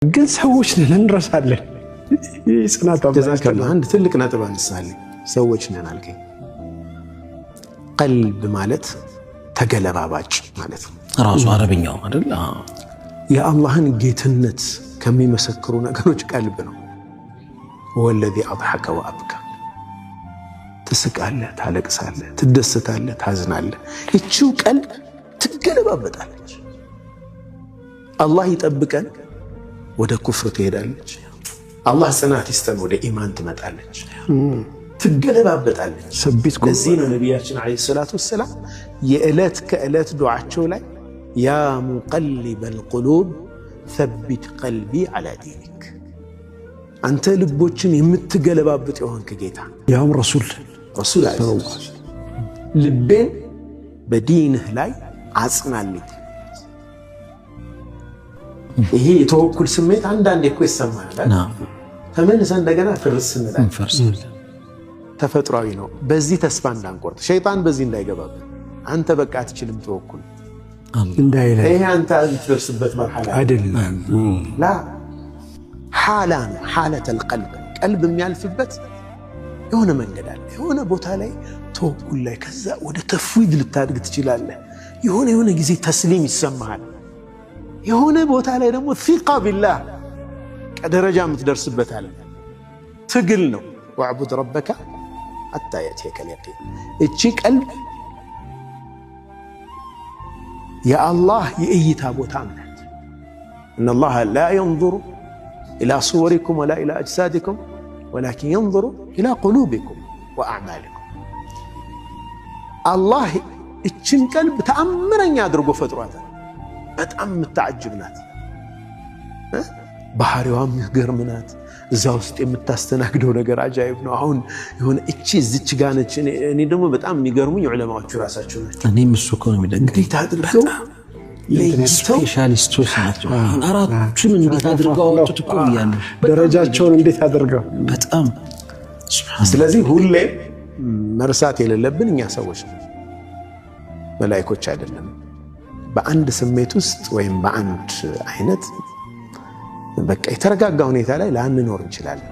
ግን ሰዎች ነን እንረሳለን። ይጽናታ ተዛከለ አንድ ትልቅ ነጥብ አንሳለ ሰዎች ነን አልከኝ። ቀልብ ማለት ተገለባባጭ ማለት ነው። ራሱ አረብኛው አይደል? የአላህን ጌትነት ከሚመሰክሩ ነገሮች ቀልብ ነው። ወለዚ አضحك ወአብካ ትስቃለህ፣ ታለቅሳለህ፣ ትደሰታለህ፣ ታዝናለህ። እቺው ቀልብ ትገለባበጣለች። አላህ ይጠብቀን። ወደ ኩፍር ትሄዳለች። አላህ ጽናት ይስጠን። ወደ ኢማን ትመጣለች፣ ትገለባበጣለች። ለዚህ ነው ነቢያችን ዓለይሂ ሰላቱ ወሰላም የዕለት ከዕለት ዱዓቸው ላይ ያ ሙቀሊበል ቁሉብ ሰቢት ቀልቢ ዐላ ዲኒክ፣ አንተ ልቦችን የምትገለባብጥ የሆንክ ጌታ ያውም ረሱል ልቤን በዲንህ ላይ አጽናልኝ። ይሄ የተወኩል ስሜት አንዳንዴ እኮ ይሰማናል። ተመልሰን እንደገና ፍርስ እንላለን። ተፈጥሯዊ ነው። በዚህ ተስፋ እንዳንቆርጥ፣ ሸይጣን በዚህ እንዳይገባብን። አንተ በቃ አትችልም ተወኩል እንዳይለ ይሄ አንተ አትደርስበት መርሐላ አይደለም። ላ ሐላ ነው። ሐለተል ቀልብ ቀልብ የሚያልፍበት የሆነ መንገድ አለ። የሆነ ቦታ ላይ ተወኩል ላይ ከዛ ወደ ተፍዊድ ልታድግ ትችላለህ። የሆነ ጊዜ ተስሊም ይሰማሃል። የሆነ ቦታ ላይ ደግሞ ሲቃ ቢላህ ደረጃ የምትደርስበት አለ። ትግል ነው። ወዕቡድ ረበከ ሐታ የእትየከል የቂን። እቺ ቀልብ የአላህ የእይታ ቦታ ናት። ኢነላህ ላ የንዙሩ ኢላ ሱወሪኩም ወላ ኢላ አጅሳዲኩም ወላኪን የንዙሩ ኢላ ቁሉቢኩም ወአዕማሊኩም። አላህ እችን ቀልብ ተአምረኛ አድርጎ ፈጥሯታል። በጣም የምታዓጅብ ናት። ባህሪዋም ገርም ናት። እዛ ውስጥ የምታስተናግደው ነገር አጃይብ ነው። አሁን የሆነ እቺ እዚች ጋር ነች። እኔ ደግሞ በጣም የሚገርሙኝ ዑለማዎቹ ራሳቸው ናቸው። እኔም እሱ እኮ ነው የሚደንቀኝ። እንዴት አድርገው ስፔሻሊስቶች ናቸው። አራቱም እንዴት አድርገው አወጡት እኮ ብያለሁ። ደረጃቸውን እንዴት አድርገው በጣም ስለዚህ ሁሌም መርሳት የሌለብን እኛ ሰዎች ነው፣ መላእክቶች አይደለም። በአንድ ስሜት ውስጥ ወይም በአንድ አይነት በቃ የተረጋጋ ሁኔታ ላይ ላንኖር እንችላለን።